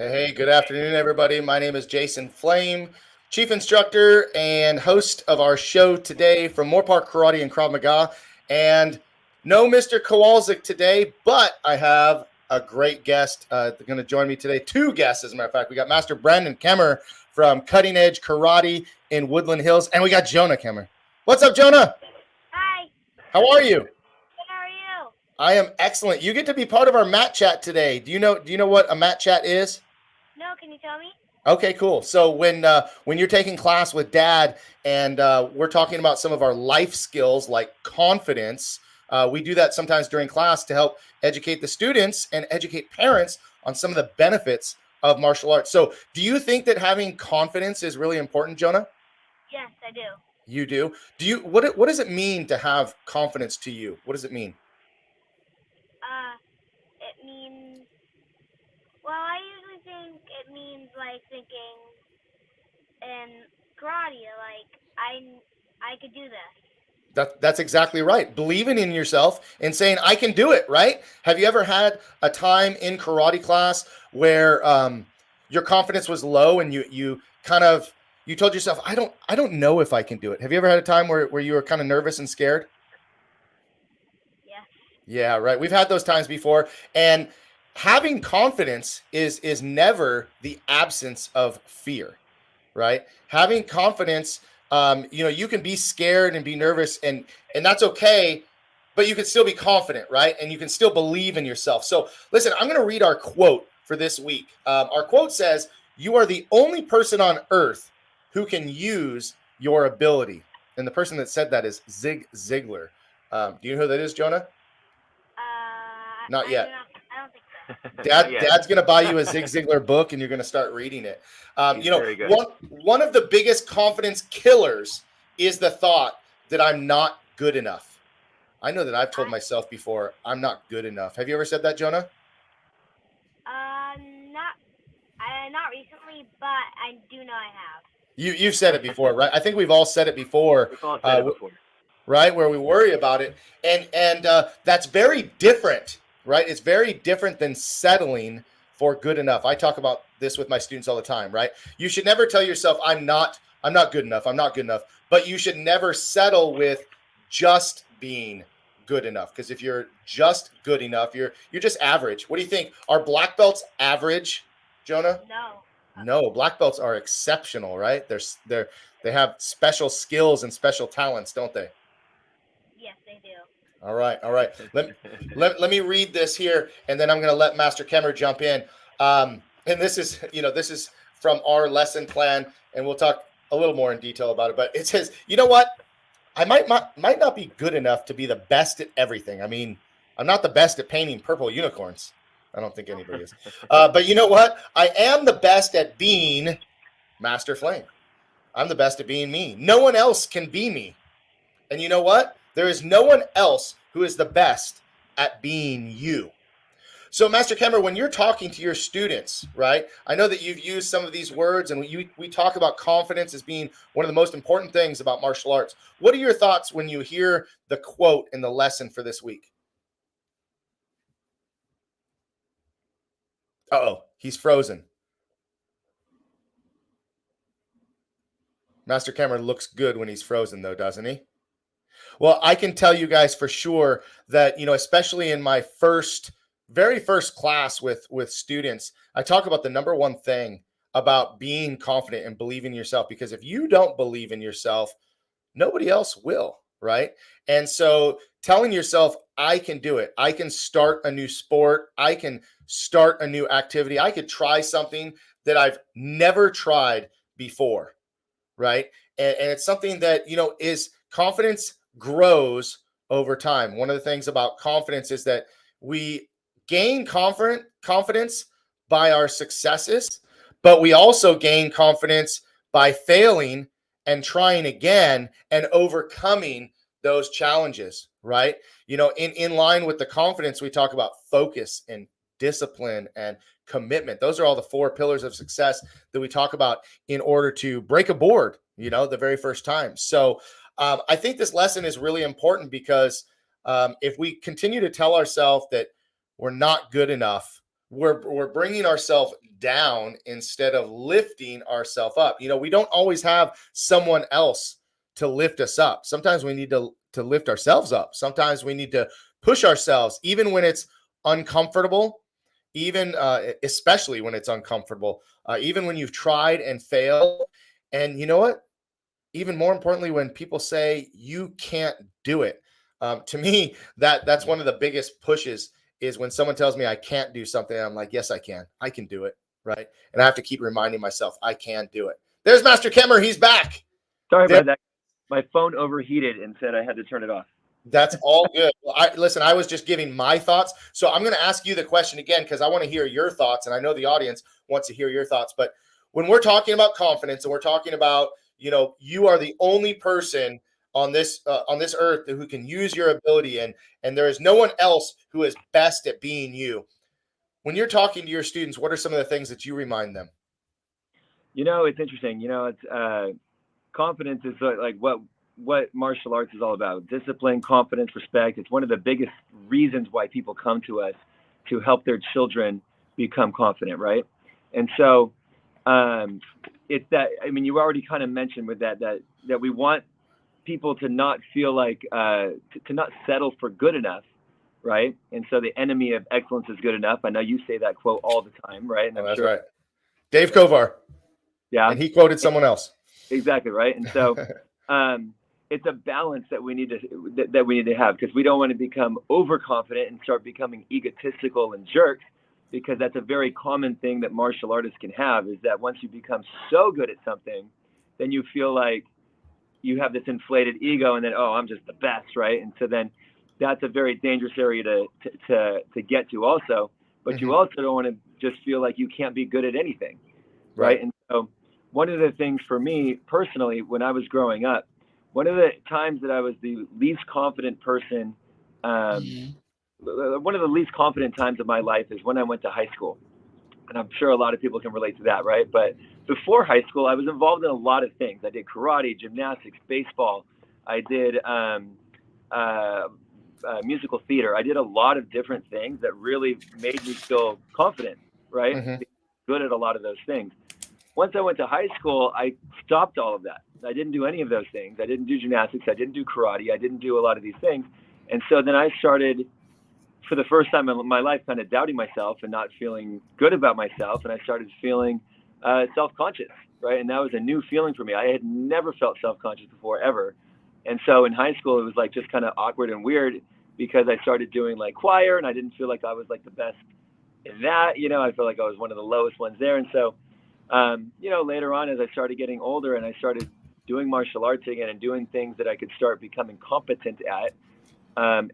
Hey, good afternoon, everybody. My name is Jason Flame, Chief Instructor and host of our show today from Moorpark Karate and Krav Maga. And no Mr. Kowalczik today, but I have a great guest going to join me today. Two guests, as a matter of fact. We got Master Brandon Kemmer from Cutting Edge Karate in Woodland Hills, and we got Jonah Kemmer. What's up, Jonah? Hi. How are you? Good, how are you? I am excellent. You get to be part of our mat chat today. Do you know what a mat chat is? No, can you tell me? Okay, cool. So when you're taking class with Dad and we're talking about some of our life skills like confidence, we do that sometimes during class to help educate the students and educate parents on some of the benefits of martial arts. So, do you think that having confidence is really important, Jonah? Yes, I do. You do. Do you? What does it mean to have confidence to you? What does it mean? It means. Well, I usually think it means like thinking in karate, like I could do this. That's exactly right. Believing in yourself and saying, I can do it, right? Have you ever had a time in karate class where your confidence was low and you told yourself, I don't know if I can do it. Have you ever had a time where you were kind of nervous and scared? Yes. Yeah, right. We've had those times before. And having confidence is never the absence of fear, right? Having confidence, you can be scared and be nervous, and that's okay, but you can still be confident, right? And you can still believe in yourself. So, listen, I'm going to read our quote for this week. Our quote says, "You are the only person on earth who can use your ability." And the person that said that is Zig Ziglar. Do you know who that is, Jonah? Not yet. I don't think so. Dad's going to buy you a Zig Ziglar book, and you're going to start reading it. Very good. One of the biggest confidence killers is the thought that I'm not good enough. I know that I've told myself before, I'm not good enough. Have you ever said that, Jonah? Not recently, but I do know I have. You've said it before, right? I think we've all said it before. We've all said it before. Right, where we worry about it, and that's very different, right? It's very different than settling for good enough. I talk about this with my students all the time, right? You should never tell yourself, I'm not good enough, I'm not good enough, but you should never settle with just being good enough, because if you're just good enough, you're just average. What do you think? Are black belts average, Jonah? No, black belts are exceptional, right? They have special skills and special talents, don't they? Yes, they do. All right. Let me read this here, and then I'm going to let Master Kemmer jump in. And this is from our lesson plan, and we'll talk a little more in detail about it. But it says, you know what? I might not be good enough to be the best at everything. I mean, I'm not the best at painting purple unicorns. I don't think anybody is. But you know what? I am the best at being Master Flame. I'm the best at being me. No one else can be me. And you know what? There is no one else who is the best at being you. So, Master Kemmer, when you're talking to your students, right, I know that you've used some of these words, and we talk about confidence as being one of the most important things about martial arts. What are your thoughts when you hear the quote in the lesson for this week? Uh-oh, he's frozen. Master Kemmer looks good when he's frozen, though, doesn't he? Well, I can tell you guys for sure that, especially in my very first class with students, I talk about the number one thing about being confident and believing in yourself, because if you don't believe in yourself, nobody else will, right? And so telling yourself, I can do it. I can start a new sport. I can start a new activity. I could try something that I've never tried before, right? And it's something that, is confidence grows over time. One of the things about confidence is that we gain confidence by our successes, but we also gain confidence by failing and trying again and overcoming those challenges, right? In line with the confidence, we talk about focus and discipline and commitment. Those are all the four pillars of success that we talk about in order to break a board, the very first time. So I think this lesson is really important because if we continue to tell ourselves that we're not good enough, we're bringing ourselves down instead of lifting ourselves up. We don't always have someone else to lift us up. Sometimes we need to lift ourselves up. Sometimes we need to push ourselves, even when it's uncomfortable, even especially when it's uncomfortable, even when you've tried and failed. And you know what? Even more importantly, when people say you can't do it, to me, that's one of the biggest pushes is when someone tells me I can't do something. I'm like, yes, I can do it. Right. And I have to keep reminding myself I can do it. There's Master Kemmer. He's back. Sorry about that. My phone overheated and said I had to turn it off. That's all good. Well, listen, I was just giving my thoughts. So I'm going to ask you the question again, because I want to hear your thoughts. And I know the audience wants to hear your thoughts. But when we're talking about confidence and we're talking about, you are the only person on this earth who can use your ability, and there is no one else who is best at being you. When you're talking to your students, what are some of the things that you remind them? It's interesting. It's confidence is like what martial arts is all about: discipline, confidence, respect. It's one of the biggest reasons why people come to us, to help their children become confident, right? And so it's that. I mean, you already kind of mentioned with that we want people to not feel like to not settle for good enough, right? And so the enemy of excellence is good enough. I know you say that quote all the time, right? And that's right. Dave Kovar. Yeah. And he quoted someone else. Exactly, right? And so it's a balance that we need to have, because we don't want to become overconfident and start becoming egotistical and jerks, because that's a very common thing that martial artists can have, is that once you become so good at something, then you feel like you have this inflated ego, and then, oh, I'm just the best, right? And so then that's a very dangerous area to get to also. But you also don't want to just feel like you can't be good at anything, right? And so one of the things for me personally, when I was growing up, one of the times that I was the least confident person, one of the least confident times of my life is when I went to high school. And I'm sure a lot of people can relate to that, right? But before high school, I was involved in a lot of things. I did karate, gymnastics, baseball. I did musical theater. I did a lot of different things that really made me feel confident, right? Good at a lot of those things. Once I went to high school, I stopped all of that. I didn't do any of those things. I didn't do gymnastics. I didn't do karate. I didn't do a lot of these things. And so then I started, for the first time in my life, kind of doubting myself and not feeling good about myself. And I started feeling self-conscious, right? And that was a new feeling for me. I had never felt self-conscious before, ever. And so in high school, it was like just kind of awkward and weird, because I started doing like choir, and I didn't feel like I was like the best in that. I felt like I was one of the lowest ones there. And so, later on, as I started getting older and I started doing martial arts again and doing things that I could start becoming competent at,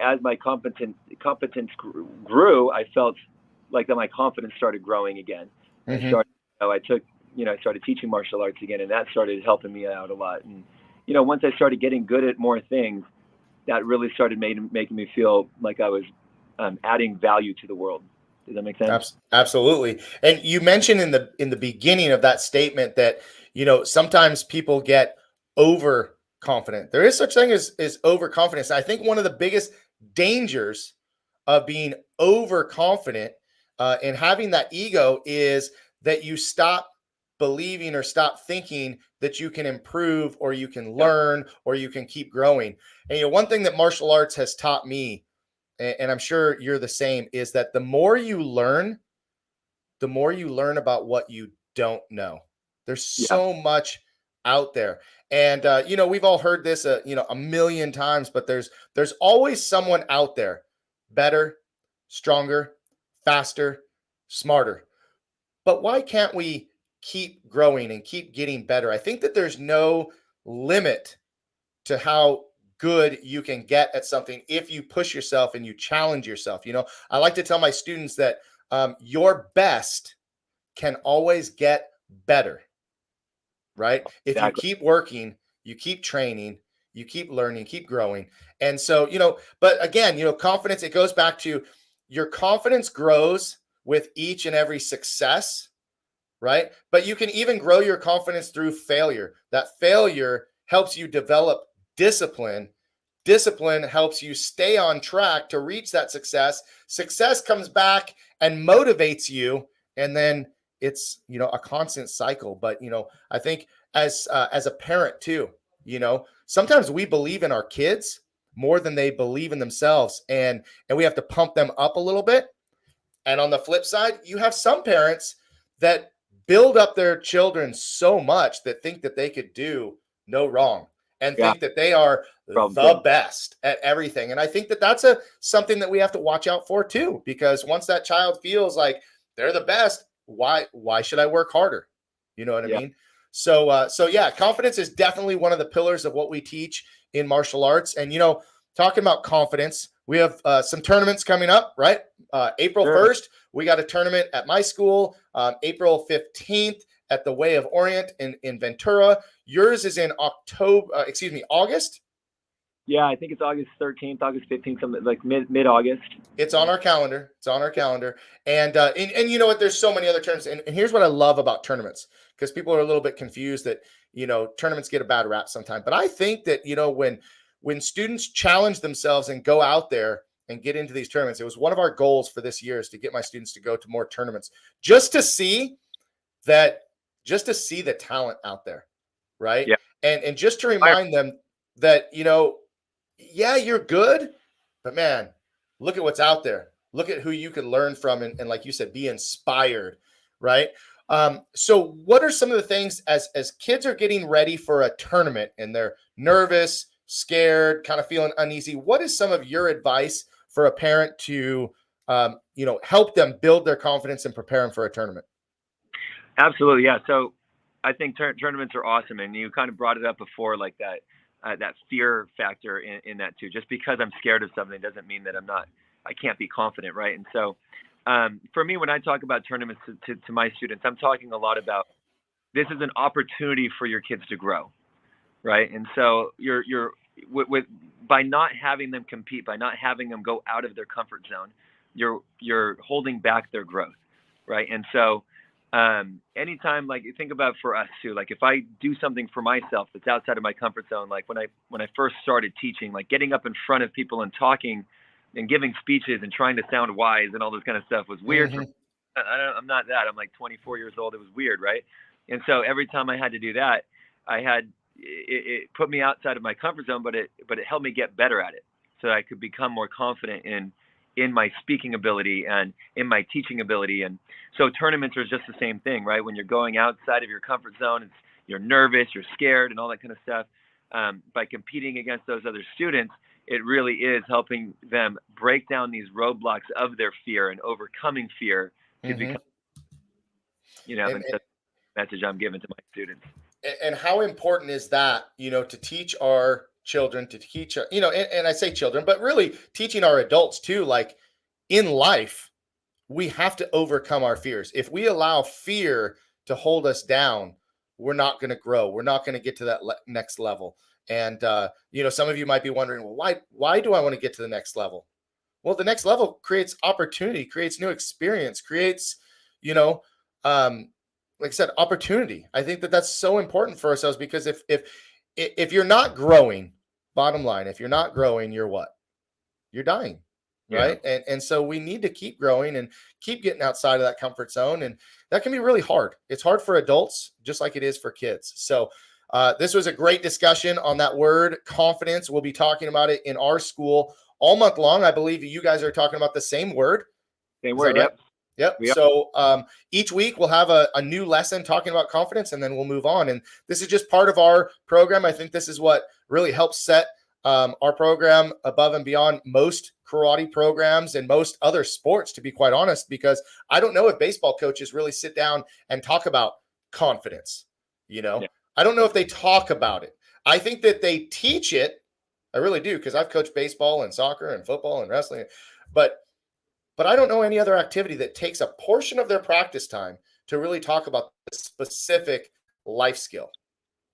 as my competence grew, I felt like that my confidence started growing again. I started teaching martial arts again, and that started helping me out a lot. And once I started getting good at more things, that really started making me feel like I was adding value to the world. Does that make sense? Absolutely. And you mentioned in the beginning of that statement that sometimes people get overconfident. There is such thing as overconfidence. I think one of the biggest dangers of being overconfident and having that ego is that you stop believing or stop thinking that you can improve or you can learn or you can keep growing. And one thing that martial arts has taught me, and I'm sure you're the same, is that the more you learn about what you don't know. There's so much out there. And we've all heard this a million times, but there's always someone out there better, stronger, faster, smarter. But why can't we keep growing and keep getting better? I think that there's no limit to how good you can get at something if you push yourself and you challenge yourself. I like to tell my students that your best can always get better, right? If you keep working, you keep training, you keep learning, keep growing. And so, but again, confidence, it goes back to your confidence grows with each and every success, right? But you can even grow your confidence through failure. That failure helps you develop discipline Discipline helps you stay on track to reach that success. Success comes back and motivates you. And then it's, a constant cycle. But, I think as a parent too, sometimes we believe in our kids more than they believe in themselves. And we have to pump them up a little bit. And on the flip side, you have some parents that build up their children so much that think that they could do no wrong and think that they are the best at everything. And I think that that's something that we have to watch out for too, because once that child feels like they're the best, why should I work harder? You know what I mean? So yeah, confidence is definitely one of the pillars of what we teach in martial arts. And, talking about confidence, we have some tournaments coming up, right? April 1st, we got a tournament at my school. April 15th at the Way of Orient in Ventura. Yours is in August. Yeah, I think it's August 13th, August 15th, something like mid-August. It's on our calendar. And you know what? There's so many other tournaments. And here's what I love about tournaments, because people are a little bit confused that, tournaments get a bad rap sometimes. But I think that, when students challenge themselves and go out there and get into these tournaments, it was one of our goals for this year is to get my students to go to more tournaments just to see the talent out there. Right. Yeah. And just to remind them that, yeah, you're good, but man, look at what's out there. Look at who you can learn from. And like you said, be inspired. Right. So what are some of the things as kids are getting ready for a tournament and they're nervous, scared, kind of feeling uneasy? What is some of your advice for a parent to, help them build their confidence and prepare them for a tournament? Absolutely. Yeah. So I think tournaments are awesome. And you kind of brought it up before, like that fear factor in that too. Just because I'm scared of something doesn't mean that I can't be confident. Right. And so for me, when I talk about tournaments to my students, I'm talking a lot about, this is an opportunity for your kids to grow. Right. And so by not having them compete, by not having them go out of their comfort zone, you're holding back their growth. Right. And so anytime, like, think about for us too, like if I do something for myself that's outside of my comfort zone, like when I first started teaching, like getting up in front of people and talking and giving speeches and trying to sound wise and all this kind of stuff was weird. Mm-hmm. I'm not that. I'm like 24 years old. It was weird. Right. And so every time I had to do that, it put me outside of my comfort zone, but it helped me get better at it, so I could become more confident in my speaking ability and in my teaching ability. And so tournaments are just the same thing, right? When you're going outside of your comfort zone, you're nervous, you're scared, and all that kind of stuff. By competing against those other students, it really is helping them break down these roadblocks of their fear and overcoming fear to become, and that's the message I'm giving to my students. And how important is that, to teach our children, to teach, and I say children, but really teaching our adults too, like in life, we have to overcome our fears. If we allow fear to hold us down, we're not going to grow. We're not going to get to that next level. And, some of you might be wondering, well, why do I want to get to the next level? Well, the next level creates opportunity, creates new experience, creates, like I said, opportunity. I think that that's so important for ourselves, because if you're not growing, bottom line, if you're not growing, you're what? You're dying, right? Yeah. And so we need to keep growing and keep getting outside of that comfort zone. And that can be really hard. It's hard for adults, just like it is for kids. So this was a great discussion on that word, confidence. We'll be talking about it in our school all month long. I believe you guys are talking about the same word. Same word, right? Yep. So each week we'll have a new lesson talking about confidence, and then we'll move on. And this is just part of our program. I think this is what really helps set our program above and beyond most karate programs and most other sports, to be quite honest, because I don't know if baseball coaches really sit down and talk about confidence. Yeah. I don't know if they talk about it. I think that they teach it. I really do, because I've coached baseball and soccer and football and wrestling, but I don't know any other activity that takes a portion of their practice time to really talk about the specific life skill,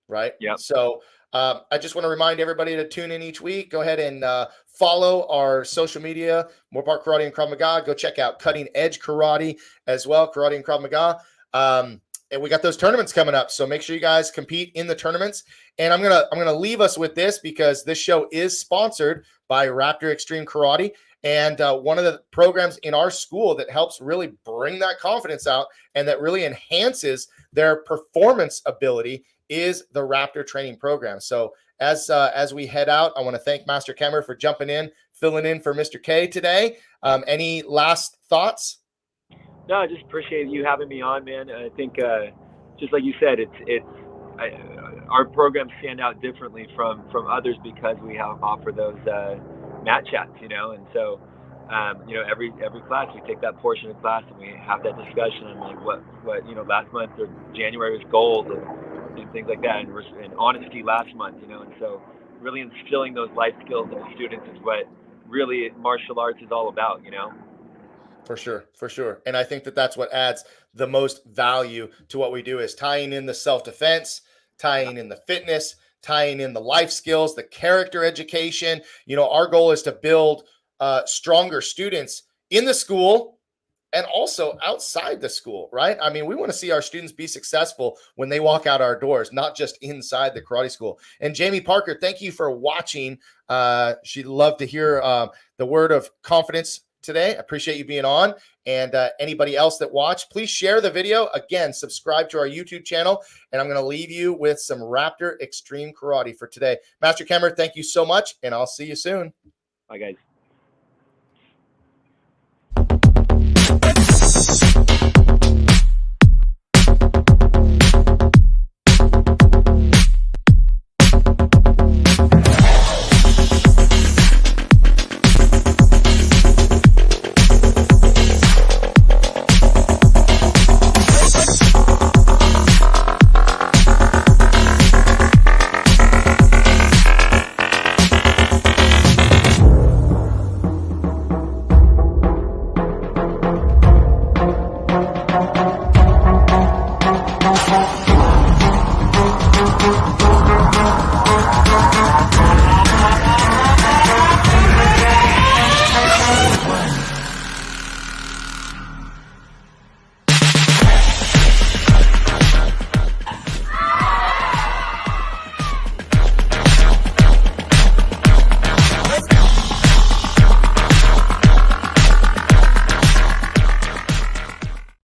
right? Yeah. So I just want to remind everybody to tune in each week. Go ahead and follow our social media, Moorpark Karate and Krav Maga. Go check out Cutting Edge Karate as well, Karate and Krav Maga. and we got those tournaments coming up. So make sure you guys compete in the tournaments. And I'm gonna leave us with this, because this show is sponsored by Raptor Extreme Karate. And one of the programs in our school that helps really bring that confidence out and that really enhances their performance ability is the Raptor training program. So as we head out, I want to thank Master Kemmer for jumping in, filling in for Mr. K today. Any last thoughts? No, I just appreciate you having me on, man. I think, just like you said, our programs stand out differently from others because we offer those mat chats, you know. And so, you know, every class we take that portion of class and we have that discussion on like what you know, last month or January was gold and things like that, and honesty last month, you know. And so, really instilling those life skills in the students is what really martial arts is all about, you know. For sure. And I think that that's what adds the most value to what we do, is tying in the self-defense, tying in the fitness, tying in the life skills, the character education. You know, our goal is to build stronger students in the school and also outside the school, right? I mean, we want to see our students be successful when they walk out our doors, not just inside the karate school. And Jamie Parker, thank you for watching. She'd love to hear the word of confidence today. I appreciate you being on. And anybody else that watched, please share the video. Again, subscribe to our YouTube channel. And I'm going to leave you with some Raptor Extreme Karate for today. Master Kemmer, thank you so much. And I'll see you soon. Bye, guys.